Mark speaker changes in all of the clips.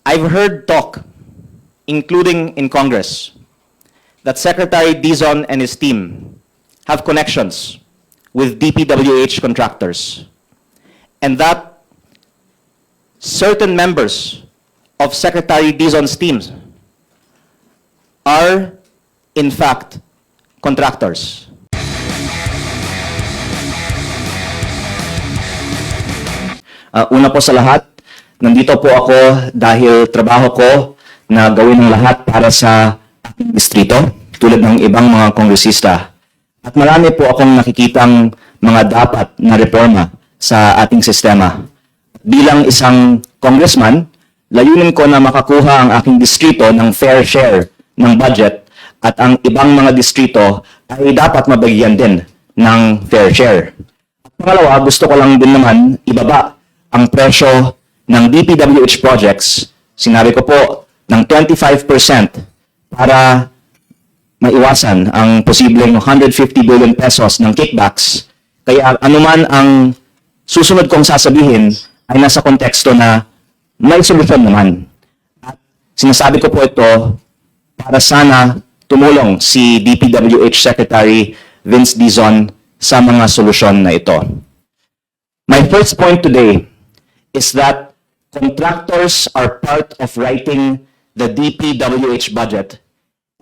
Speaker 1: I've heard talk, including in Congress, that Secretary Dizon and his team have connections with DPWH contractors, and that certain members of Secretary Dizon's teams are, in fact, contractors. Una po sa lahat, nandito po ako dahil trabaho ko na gawin ang lahat para sa ating distrito, tulad ng ibang mga kongresista. At marami po akong nakikitang mga dapat na reforma sa ating sistema. Bilang isang congressman, layunin ko na makakuha ang aking distrito ng fair share ng budget at ang ibang mga distrito ay dapat mabigyan din ng fair share. At pangalawa, gusto ko lang din naman ibaba ang presyo ng DPWH projects, sinabi ko po, ng 25% para maiwasan ang posibleng 150 billion pesos ng kickbacks. Kaya anuman ang susunod kong sasabihin ay nasa konteksto na may solusyon naman. At sinasabi ko po ito para sana tumulong si DPWH Secretary Vince Dizon sa mga solusyon na ito. My first point today is that contractors are part of writing the DPWH budget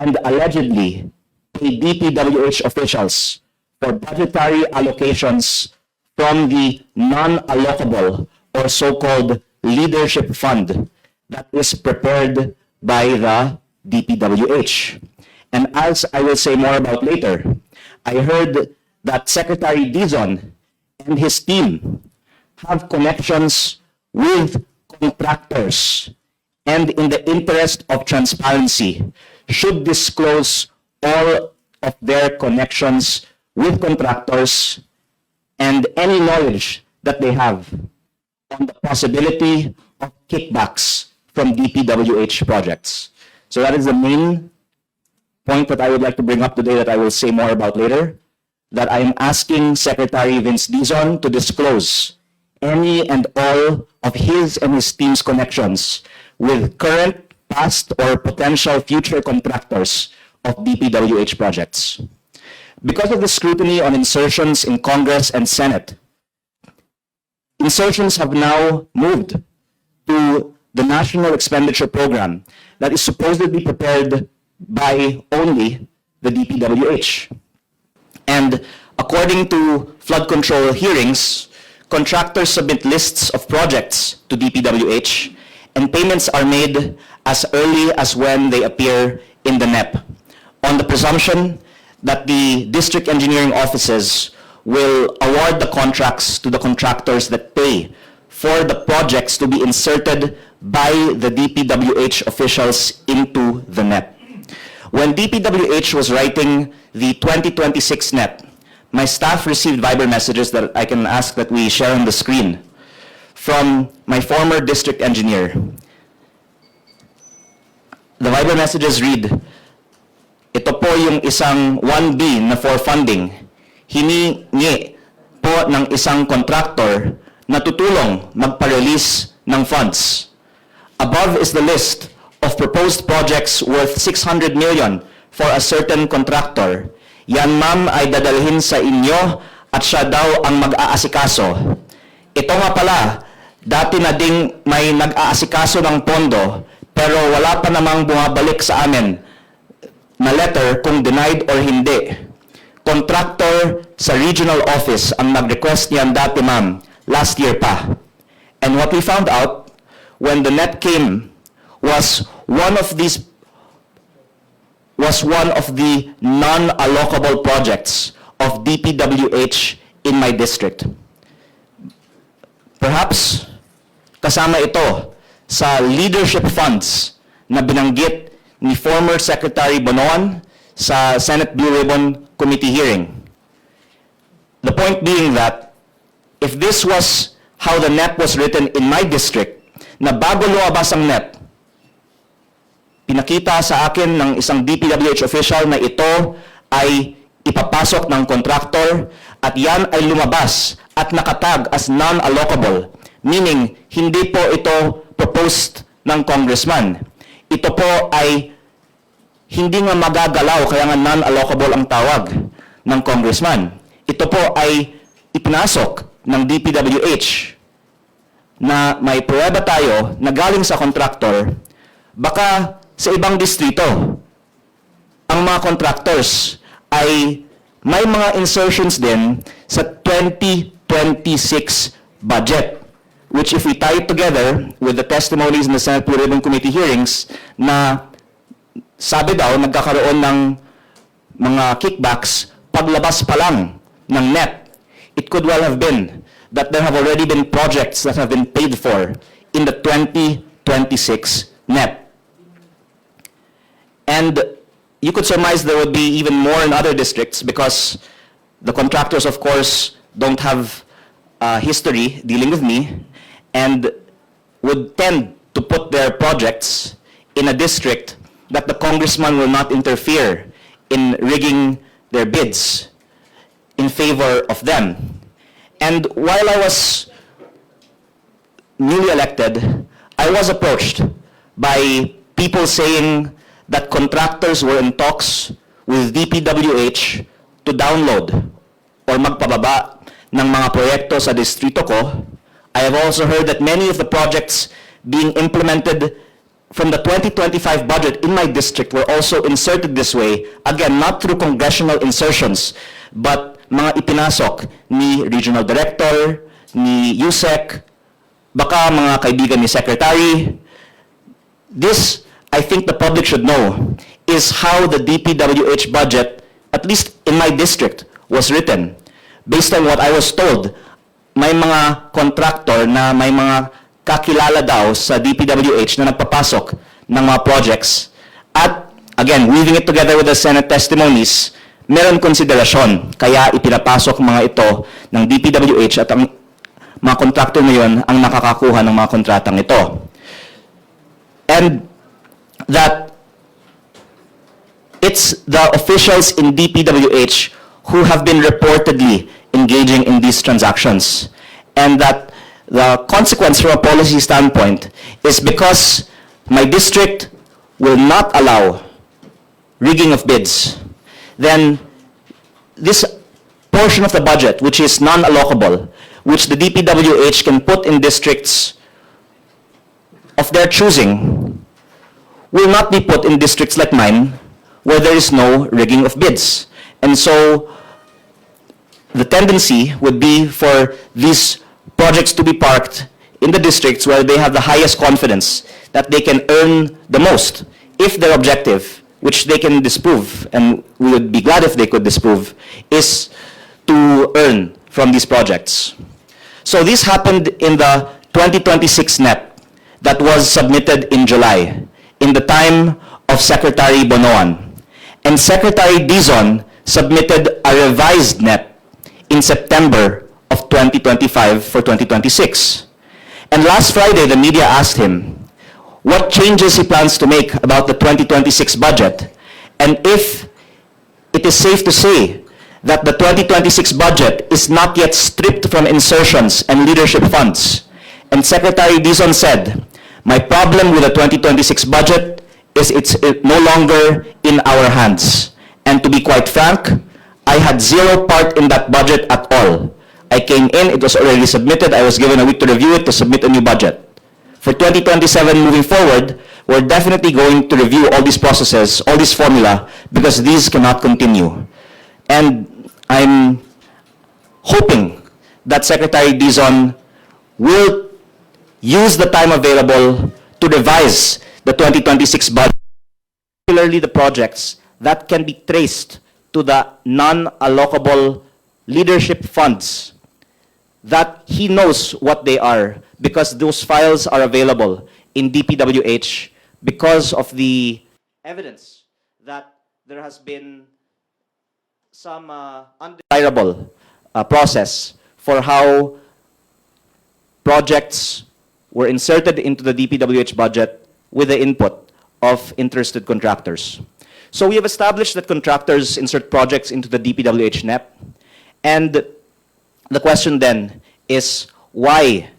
Speaker 1: and allegedly pay DPWH officials for budgetary allocations from the non-allocable or so-called leadership fund that is prepared by the DPWH. And as I will say more about later, I heard that Secretary Dizon and his team have connections with contractors, and in the interest of transparency, should disclose all of their connections with contractors and any knowledge that they have on the possibility of kickbacks from DPWH projects. So that is the main point that I would like to bring up today that I will say more about later, that I am asking Secretary Vince Dizon to disclose any and all of his and his team's connections with current, past, or potential future contractors of DPWH projects. Because of the scrutiny on insertions in Congress and Senate, insertions have now moved to the National Expenditure Program that is supposedly prepared by only the DPWH. And according to flood control hearings, contractors submit lists of projects to DPWH, and payments are made as early as when they appear in the NEP, on the presumption that the district engineering offices will award the contracts to the contractors that pay for the projects to be inserted by the DPWH officials into the NEP. When DPWH was writing the 2026 NEP, my staff received Viber messages that I can ask that we share on the screen from my former district engineer. The Viber messages read, ito po yung isang 1B na for funding. Hiningi po ng isang contractor na tutulong magpa-release ng funds. Above is the list of proposed projects worth 600 million for a certain contractor. Yan ma'am ay dadalhin sa inyo at siya daw ang mag-aasikaso. Ito nga pala, dati na ding may nag-aasikaso ng pondo pero wala pa namang bumabalik sa amin na letter kung denied or hindi. Contractor sa regional office ang nag-request niyan dati ma'am, last year pa. And what we found out when the net came was one of the non-allocable projects of DPWH in my district. Perhaps kasama ito sa leadership funds na binanggit ni former Secretary Bonoan sa Senate Blue Ribbon Committee hearing. The point being that if this was how the NEP was written in my district, na bago lumabas ang NEP, pinakita sa akin ng isang DPWH official na ito ay ipapasok ng contractor at yan ay lumabas at nakatag as non-allocable, meaning hindi po ito proposed ng congressman. Ito po ay hindi nga magagalaw, kaya nga non-allocable ang tawag ng congressman. Ito po ay ipinasok ng DPWH na may pruweba tayo na galing sa kontraktor, baka sa ibang distrito, ang mga contractors ay may mga insertions din sa 2026 budget, which if we tie it together with the testimonies in the Senate Blue Ribbon Committee hearings na sabi daw nagkakaroon ng mga kickbacks paglabas pa lang ng NEP, it could well have been that there have already been projects that have been paid for in the 2026 NEP. And you could surmise there would be even more in other districts because the contractors, of course, don't have history dealing with me and would tend to put their projects in a district that the congressman will not interfere in rigging their bids in favor of them. And while I was newly elected, I was approached by people saying that contractors were in talks with DPWH to download or magpababa ng mga proyekto sa distrito ko. I have also heard that many of the projects being implemented from the 2025 budget in my district were also inserted this way, again, not through congressional insertions, but mga ipinasok ni Regional Director, ni USEC, baka mga kaibigan ni Secretary. This, I think the public should know, is how the DPWH budget, at least in my district, was written. Based on what I was told, may mga contractor na may mga kakilala daw sa DPWH na nagpapasok ng mga projects. At, again, weaving it together with the Senate testimonies, meron konsiderasyon. Kaya ipinapasok mga ito ng DPWH at ang mga contractor na yun ang nakakakuha ng mga kontratang ito. And that it's the officials in DPWH who have been reportedly engaging in these transactions. And that the consequence from a policy standpoint is because my district will not allow rigging of bids, then this portion of the budget, which is non-allocable, which the DPWH can put in districts of their choosing, will not be put in districts like mine, where there is no rigging of bids. And so, the tendency would be for these projects to be parked in the districts where they have the highest confidence that they can earn the most if their objective, which they can disprove, and we would be glad if they could disprove, is to earn from these projects. So this happened in the 2026 NEP that was submitted in July, in the time of Secretary Bonoan. And Secretary Dizon submitted a revised NEP in September of 2025 for 2026. And last Friday, the media asked him what changes he plans to make about the 2026 budget, and if it is safe to say that the 2026 budget is not yet stripped from insertions and leadership funds. And Secretary Dizon said, "My problem with the 2026 budget is it's no longer in our hands. And to be quite frank, I had zero part in that budget at all. I came in, it was already submitted, I was given a week to review it to submit a new budget. For 2027 moving forward, we're definitely going to review all these processes, all these formula, because these cannot continue." And I'm hoping that Secretary Dizon will use the time available to revise the 2026 budget, particularly the projects that can be traced to the non-allocable leadership funds, that he knows what they are because those files are available in DPWH because of the evidence that there has been some undesirable process for how projects were inserted into the DPWH budget with the input of interested contractors. So we have established that contractors insert projects into the DPWH NEP, and the question then is why?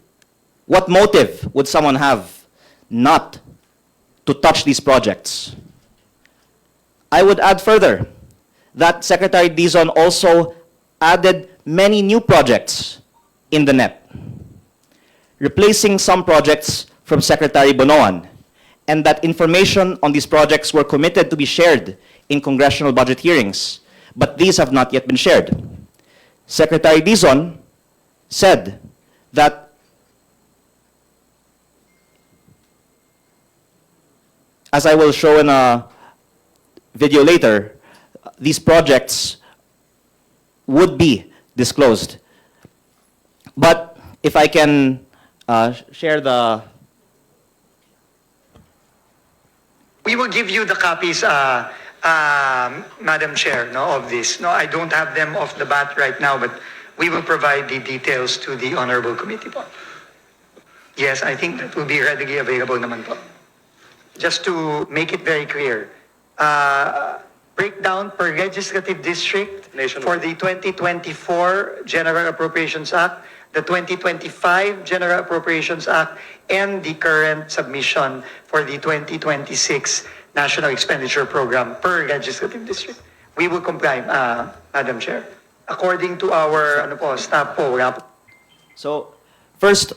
Speaker 1: What motive would someone have not to touch these projects. I would add further that Secretary Dizon also added many new projects in the NEP, replacing some projects from Secretary Bonoan, and that information on these projects were committed to be shared in congressional budget hearings, but these have not yet been shared. Secretary Dizon said that as I will show in a video later, these projects would be disclosed. But if I can share the...
Speaker 2: We will give you the copies, Madam Chair, no, of this. No, I don't have them off the bat right now, but we will provide the details to the Honorable Committee po. Yes, I think that will be readily available naman po. Just to make it very clear, breakdown per legislative district for the 2024 General Appropriations Act, the 2025 General Appropriations Act, and the current submission for the 2026 National Expenditure Program per legislative district. We will comply, Madam Chair, according to our staff po.
Speaker 1: So, first,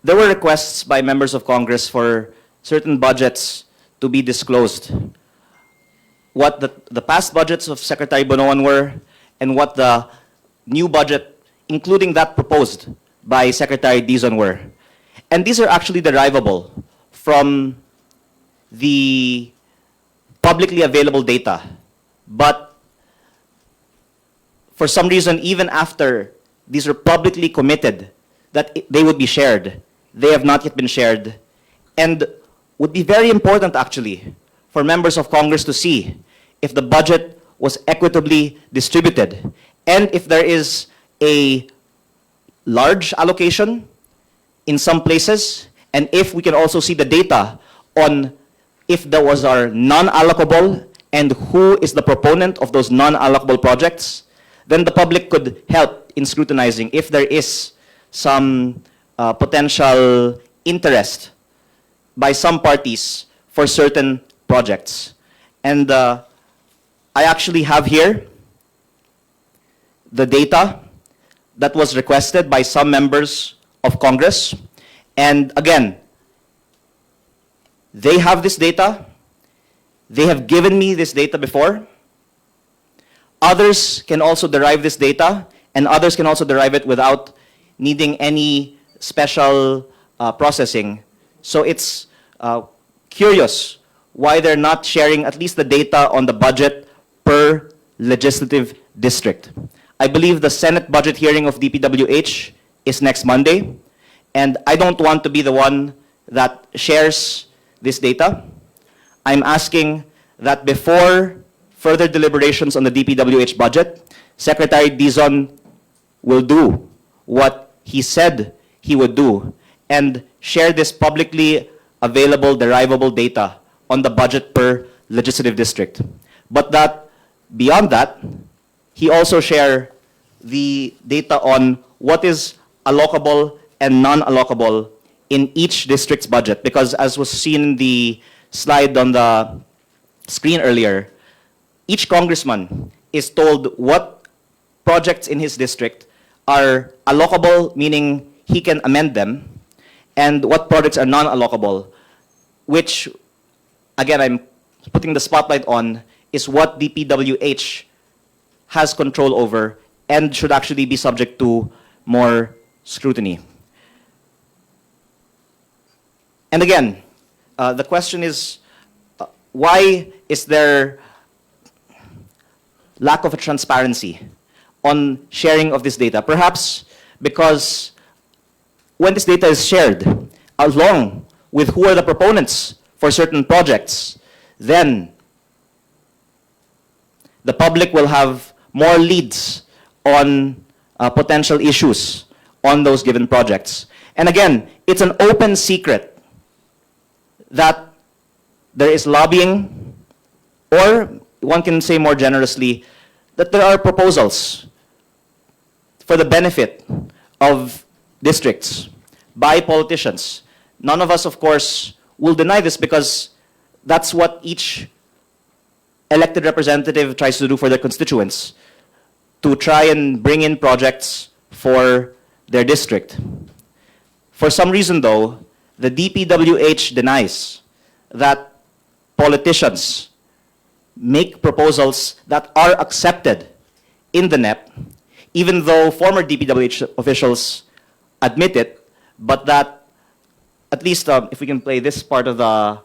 Speaker 1: there were requests by members of Congress for certain budgets to be disclosed. What the past budgets of Secretary Bonoan were, and what the new budget, including that proposed by Secretary Dizon, were. And these are actually derivable from the publicly available data. But for some reason, even after these are publicly committed that they would be shared, they have not yet been shared, and would be very important actually for members of Congress to see if the budget was equitably distributed, and if there is a large allocation in some places, and if we can also see the data on if there was are non-allocable and who is the proponent of those non-allocable projects, then the public could help in scrutinizing if there is some potential interest by some parties for certain projects. And I actually have here the data that was requested by some members of Congress. And again, they have this data. They have given me this data before. Others can also derive this data, and others can also derive it without needing any special processing. So it's curious why they're not sharing at least the data on the budget per legislative district. I believe the Senate budget hearing of DPWH is next Monday, and I don't want to be the one that shares this data. I'm asking that before further deliberations on the DPWH budget, Secretary Dizon will do what he said he would do and share this publicly available derivable data on the budget per legislative district. But that, beyond that, he also share the data on what is allocable and non-allocable in each district's budget. Because as was seen in the slide on the screen earlier, each congressman is told what projects in his district are allocable, meaning he can amend them, and what projects are non-allocable, which, again, I'm putting the spotlight on, is what DPWH has control over and should actually be subject to more scrutiny. And again, the question is, why is there lack of a transparency on sharing of this data? Perhaps because when this data is shared, along with who are the proponents for certain projects, then the public will have more leads on potential issues on those given projects. And again, it's an open secret that there is lobbying, or one can say more generously, that there are proposals for the benefit of districts by politicians none of us, of course, will deny this because that's what each elected representative tries to do for their constituents, to try and bring in projects for their district. For some reason, though, the DPWH denies that politicians make proposals that are accepted in the NEP, even though former DPWH officials admit it, but that, at least if we can play this part of the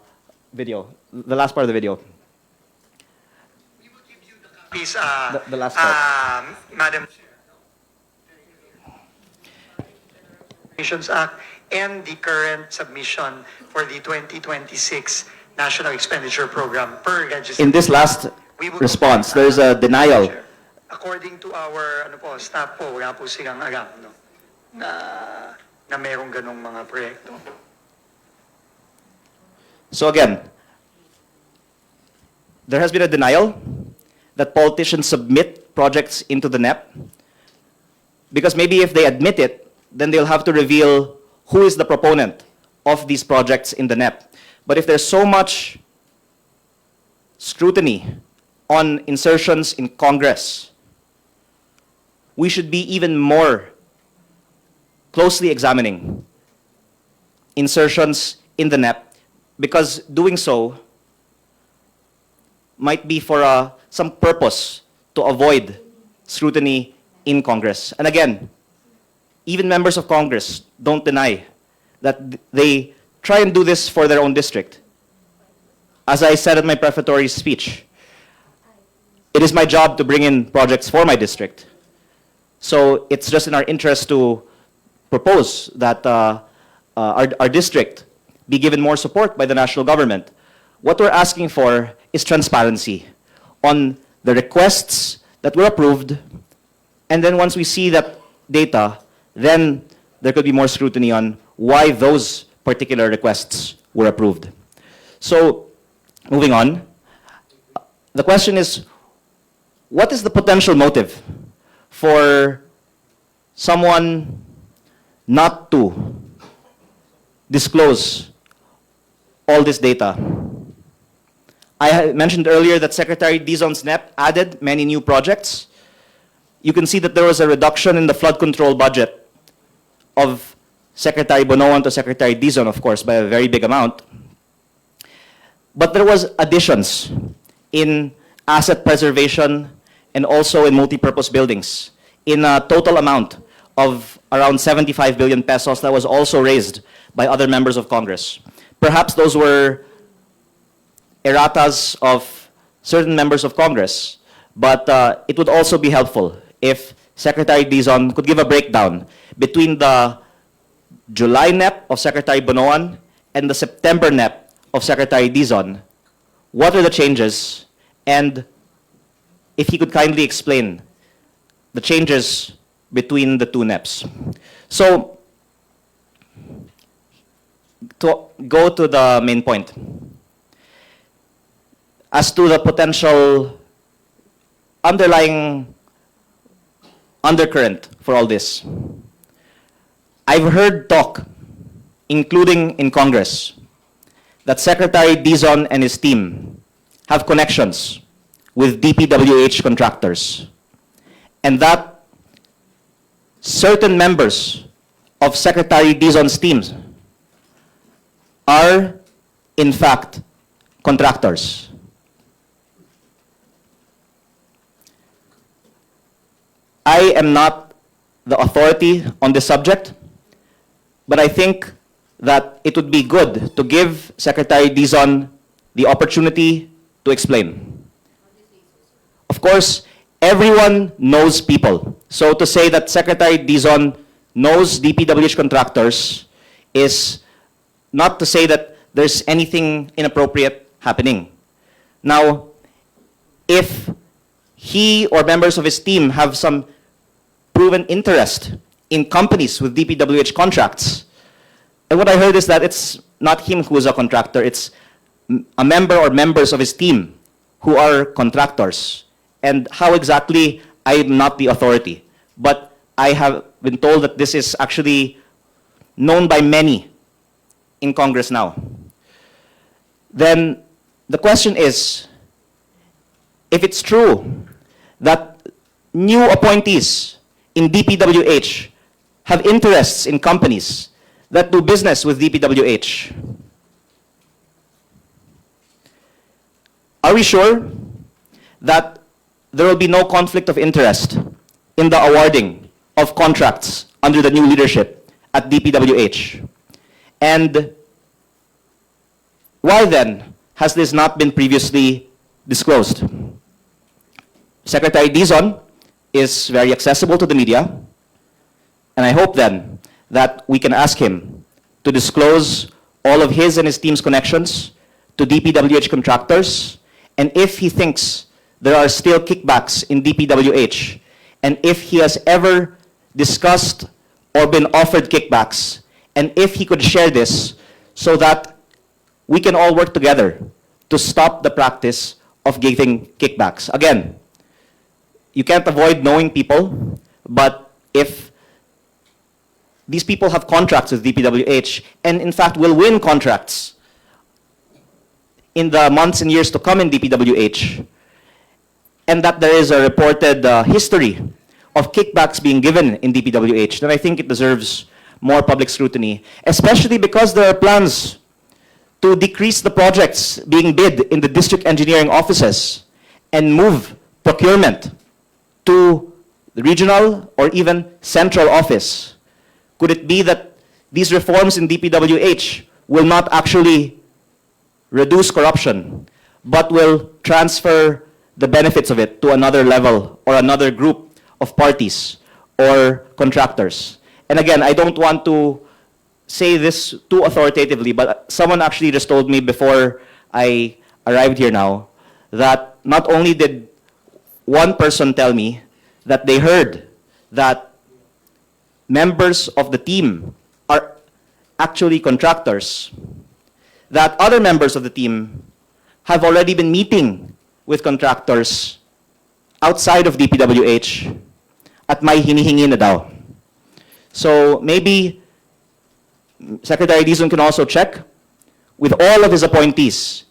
Speaker 1: video, the last part of the video.
Speaker 2: Please,
Speaker 1: The last part.
Speaker 2: Madam Appropriations Act and the current submission for the 2026 National Expenditure Program per register.
Speaker 1: In this last response, there's a denial.
Speaker 2: According to our staff po, wala po silang alam no, na merong ganong mga proyekto.
Speaker 1: So again, there has been a denial that politicians submit projects into the NEP, because maybe if they admit it, then they'll have to reveal who is the proponent of these projects in the NEP. But if there's so much scrutiny on insertions in Congress, we should be even more closely examining insertions in the NEP, because doing so might be for some purpose to avoid scrutiny in Congress. And again, even members of Congress don't deny that they try and do this for their own district. As I said in my prefatory speech, it is my job to bring in projects for my district. So it's just in our interest to propose that our district be given more support by the national government. What we're asking for is transparency on the requests that were approved, and then once we see that data, then there could be more scrutiny on why those particular requests were approved. So, moving on, the question is, what is the potential motive for someone not to disclose all this data? I mentioned earlier that Secretary Dizon's NEP added many new projects. You can see that there was a reduction in the flood control budget of Secretary Bonoan to Secretary Dizon, of course, by a very big amount. But there was additions in asset preservation and also in multipurpose buildings in a total amount of around 75 billion pesos that was also raised by other members of Congress. Perhaps those were erratas of certain members of Congress, but it would also be helpful if Secretary Dizon could give a breakdown between the July NEP of Secretary Bonoan and the September NEP of Secretary Dizon. What are the changes? And if he could kindly explain the changes between the two NEPs. So, to go to the main point. As to the potential underlying undercurrent for all this, I've heard talk, including in Congress, that Secretary Dizon and his team have connections with DPWH contractors, and that certain members of Secretary Dizon's teams are, in fact, contractors. I am not the authority on this subject, but I think that it would be good to give Secretary Dizon the opportunity to explain. Of course, everyone knows people. So to say that Secretary Dizon knows DPWH contractors is not to say that there's anything inappropriate happening. Now, if he or members of his team have some proven interest in companies with DPWH contracts, and what I heard is that it's not him who is a contractor, it's a member or members of his team who are contractors. And how exactly, I am not the authority. But I have been told that this is actually known by many in Congress now, then the question is, if it's true that new appointees in DPWH have interests in companies that do business with DPWH, are we sure that there will be no conflict of interest in the awarding of contracts under the new leadership at DPWH? And why then has this not been previously disclosed? Secretary Dizon is very accessible to the media, and I hope then that we can ask him to disclose all of his and his team's connections to DPWH contractors, and if he thinks there are still kickbacks in DPWH, and if he has ever discussed or been offered kickbacks, and if he could share this so that we can all work together to stop the practice of giving kickbacks. Again, you can't avoid knowing people, but if these people have contracts with DPWH, and in fact will win contracts in the months and years to come in DPWH, and that there is a reported history of kickbacks being given in DPWH, then I think it deserves more public scrutiny, especially because there are plans to decrease the projects being bid in the district engineering offices and move procurement to the regional or even central office. Could it be that these reforms in DPWH will not actually reduce corruption, but will transfer the benefits of it to another level or another group of parties or contractors? And again, I don't want to say this too authoritatively, but someone actually just told me before I arrived here now that not only did one person tell me that they heard that members of the team are actually contractors, that other members of the team have already been meeting with contractors outside of DPWH at may hinihingi na daw. So maybe Secretary Dizon can also check with all of his appointees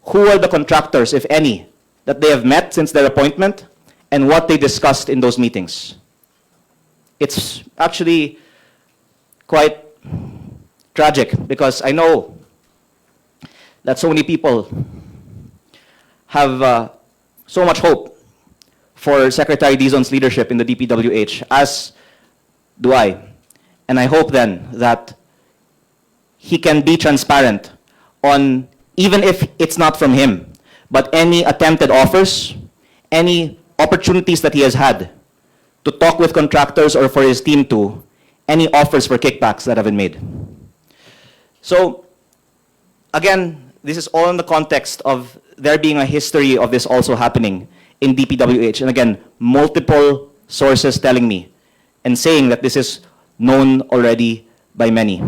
Speaker 1: who are the contractors, if any, that they have met since their appointment and what they discussed in those meetings. It's actually quite tragic because I know that so many people have so much hope for Secretary Dizon's leadership in the DPWH, as do I. And I hope then that he can be transparent on, even if it's not from him, but any attempted offers, any opportunities that he has had to talk with contractors or for his team to, any offers for kickbacks that have been made. So, again, this is all in the context of there being a history of this also happening in DPWH. And again, multiple sources telling me and saying that this is known already by many.